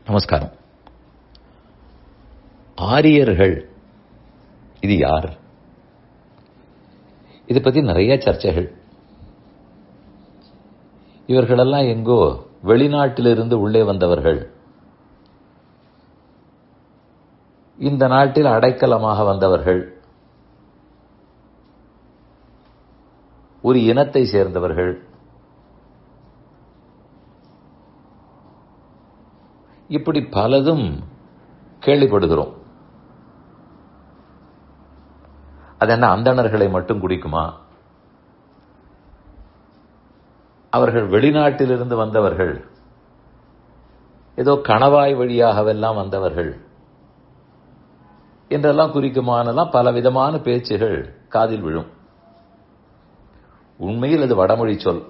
நமஸ்காரம். ஆரியர்கள் இது யார்? இதை பத்தி நிறைய சர்ச்சைகள். இவர்களெல்லாம் எங்கோ வெளிநாட்டிலிருந்து உள்ளே வந்தவர்கள், இந்த நாட்டில் அடைக்கலமாக வந்தவர்கள், ஒரு இனத்தை சேர்ந்தவர்கள், இப்படி பலதும் கேள்விப்படுகிறோம். அது என்ன அந்தணர்களை மட்டும் குறிக்குமா? அவர்கள் வெளிநாட்டிலிருந்து வந்தவர்கள், ஏதோ கணவாய் வழியாகவெல்லாம் வந்தவர்கள் என்றெல்லாம் குறிக்குமானெல்லாம் பலவிதமான பேச்சுகள் காதில் விழும். உண்மையில் அது வடமொழி சொல்.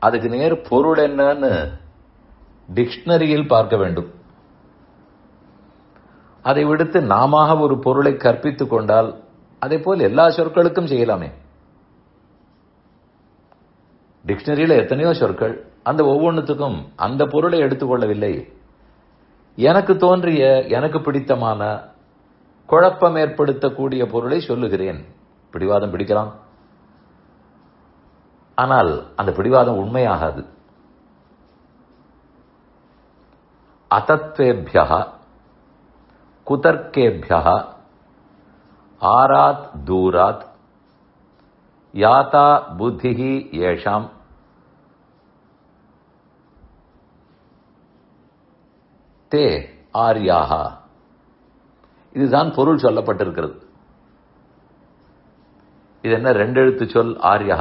அதுக்கு நேர் பொருள் என்னன்னு டிக்ஷனரியில் பார்க்க வேண்டும். அதை விடுத்து நாம ஒரு பொருளை கற்பித்துக் கொண்டால் அதே போல் எல்லா சொற்களுக்கும் செய்யலாமே. டிக்ஷனரியில எத்தனையோ சொற்கள், அந்த ஒவ்வொன்றுத்துக்கும் அந்த பொருளை எடுத்துக்கொள்ளவில்லை. எனக்கு தோன்றிய, எனக்கு பிடித்தமான, குழப்பம் ஏற்படுத்தக்கூடிய பொருளை சொல்லுகிறேன். பிடிவாதம் பிடிக்கலாம், ஆனால் அந்த பிடிவாதம் உண்மையாகாது. அதத்வேப்யஹ குதர்க்கேப்யஹ ஆராத் தூராத் யாதா புத்திஹி ஏஷாம் தே ஆர்யாஹ. இதுதான் பொருள் சொல்லப்பட்டிருக்கிறது. இது என்ன ரெண்டு எழுத்து சொல் ஆர்யா?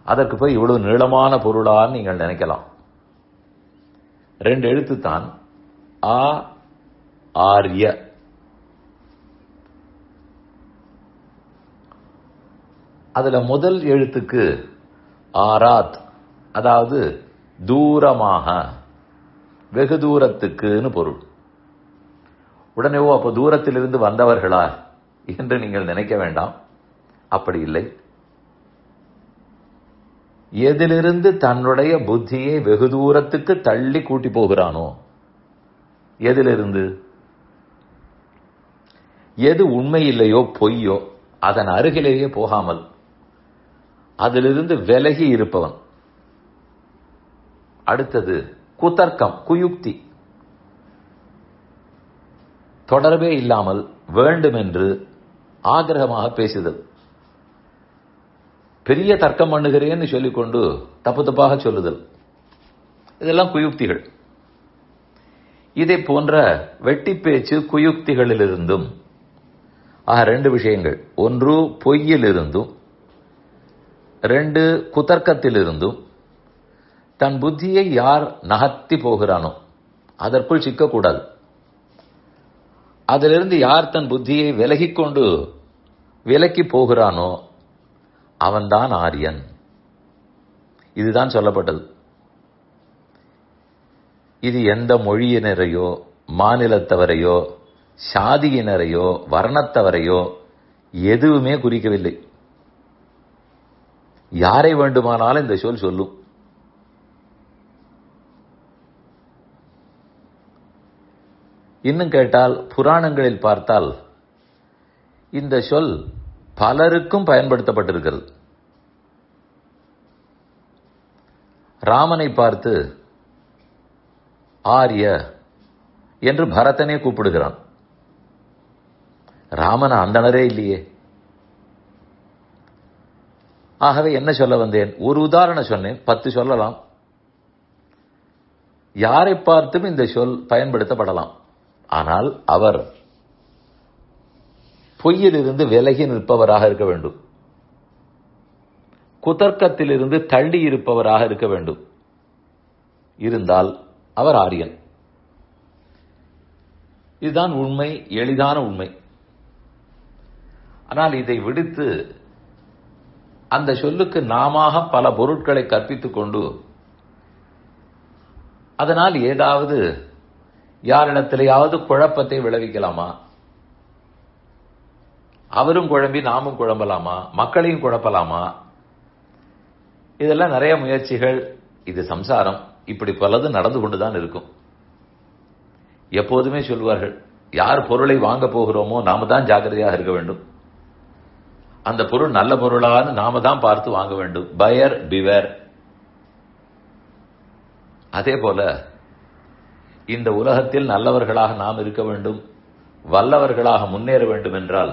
அதற்கு போய் இவ்வளவு நீளமான பொருளான்னு நீங்கள் நினைக்கலாம். ரெண்டு எழுத்து தான், ஆ ஆர்ய. அதுல முதல் எழுத்துக்கு ஆராத், அதாவது தூரமாக, வெகு தூரத்துக்குன்னு பொருள். உடனே அப்போ தூரத்திலிருந்து வந்தவர்களா என்று நீங்கள் நினைக்க வேண்டாம். அப்படி இல்லை. எதிலிருந்து தன்னுடைய புத்தியை வெகு தூரத்துக்கு தள்ளி கூட்டி போகிறானோ, எதிலிருந்து எது உண்மை இல்லையோ பொய்யோ அதன் அருகிலேயே போகாமல் அதிலிருந்து விலகி இருப்பவன். அடுத்தது குதர்க்கம், குயுக்தி. தொடர்பே இல்லாமல் வேண்டுமென்று ஆகிரகமாக பேசுதல். பெரிய தர்க்கம் பண்ணுகிறேன்னு சொல்லிக்கொண்டு தப்பு தப்பாக சொல்லுதல், இதெல்லாம் குயுக்திகள். இதை போன்ற வெட்டி பேச்சு குயுக்திகளிலிருந்தும் ரெண்டு விஷயங்கள், ஒன்று பொய்யிலிருந்தும், ரெண்டு குதர்க்கத்திலிருந்தும் தன் புத்தியை யார் நகர்த்தி போகிறானோ அதற்குள் சிக்கக்கூடாது. அதிலிருந்து யார் தன் புத்தியை விலகிக்கொண்டு விலக்கி போகிறானோ அவன்தான் ஆரியன். இதுதான் சொல்லப்பட்டது. இது எந்த மொழியினரையோ, மாநிலத்தவரையோ, சாதியினரையோ, வர்ணத்தவரையோ எதுவுமே குறிக்கவில்லை. யாரை வேண்டுமானாலும் இந்த சொல் சொல்லும். இன்னும் கேட்டால், புராணங்களில் பார்த்தால் இந்த சொல் பலருக்கும் பயன்படுத்தப்பட்டிருக்கிறது. ராமனை பார்த்து ஆரிய என்று பரதனே கூப்பிடுகிறான். ராமன் அந்தணரே இல்லையே. ஆகவே என்ன சொல்ல வந்தேன்? ஒரு உதாரணம் சொன்னேன், 10 சொல்லலாம். யாரை பார்த்தும் இந்த சொல் பயன்படுத்தப்படலாம். ஆனால் அவர் பொய்யிலிருந்து விலகி நிற்பவராக இருக்க வேண்டும், குதர்க்கத்திலிருந்து தள்ளி இருப்பவராக இருக்க வேண்டும். இருந்தால் அவர் ஆரியன். இதுதான் உண்மை, எளிதான உண்மை. ஆனால் இதை விடுத்து அந்த சொல்லுக்கு நாம பல பொருட்களை கற்பித்துக் கொண்டு அதனால் ஏதாவது யாரிடத்திலேயாவது குழப்பத்தை விளைவிக்கலாமா? அவரும் குழம்பி நாமும் குழம்பலாமா? மக்களையும் குழப்பலாமா? இதெல்லாம் நிறைய முயற்சிகள் இது சம்சாரம், இப்படி பலது நடந்து கொண்டுதான் இருக்கும். எப்போதுமே சொல்வார்கள், யார் பொருளை வாங்க போகிறோமோ நாம தான் ஜாக்கிரதையாக இருக்க வேண்டும். அந்த பொருள் நல்ல பொருளான்னு நாம தான் பார்த்து வாங்க வேண்டும். பயர் பிவேர். அதே போல இந்த உலகத்தில் நல்லவர்களாக நாம் இருக்க வேண்டும், வல்லவர்களாக முன்னேற வேண்டும் என்றால்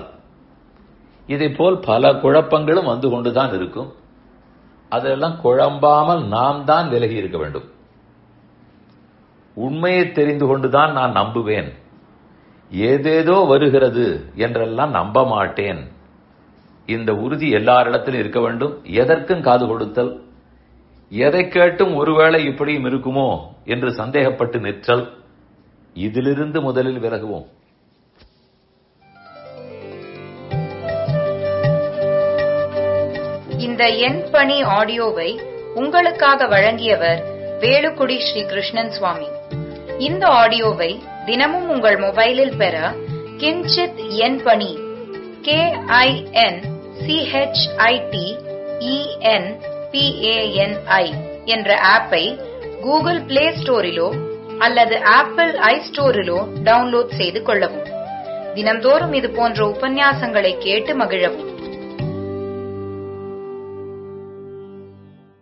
இதை போல் பல குழப்பங்களும் வந்து கொண்டுதான் இருக்கும். அதெல்லாம் குழம்பாமல் நாம் தான் விலகி இருக்க வேண்டும். உண்மையை தெரிந்து கொண்டுதான் நான் நம்புவேன், ஏதேதோ வருகிறது என்றெல்லாம் நம்ப மாட்டேன். இந்த உறுதி எல்லாரிடத்திலும் இருக்க வேண்டும். எதற்கும் காது கொடுத்தல், எதை கேட்டும் ஒருவேளை இப்படியும் இருக்குமோ என்று சந்தேகப்பட்டு நிற்றல், இதிலிருந்து முதலில் விலகுவோம். இந்த என் பணி ஆடியோவை உங்களுக்காக வழங்கியவர் வேலுக்குடி ஸ்ரீ கிருஷ்ணன் சுவாமி. இந்த ஆடியோவை தினமும் உங்கள் மொபைலில் பெற கிஞ்சித் என் பணி KINCHITENPANI என்ற ஆப்பை கூகுள் பிளே ஸ்டோரிலோ அல்லது ஆப்பிள் ஐ ஸ்டோரிலோ டவுன்லோட் செய்து கொள்ளவும். தினம்தோறும் இது போன்ற உபன்யாசங்களை கேட்டு மகிழவும்.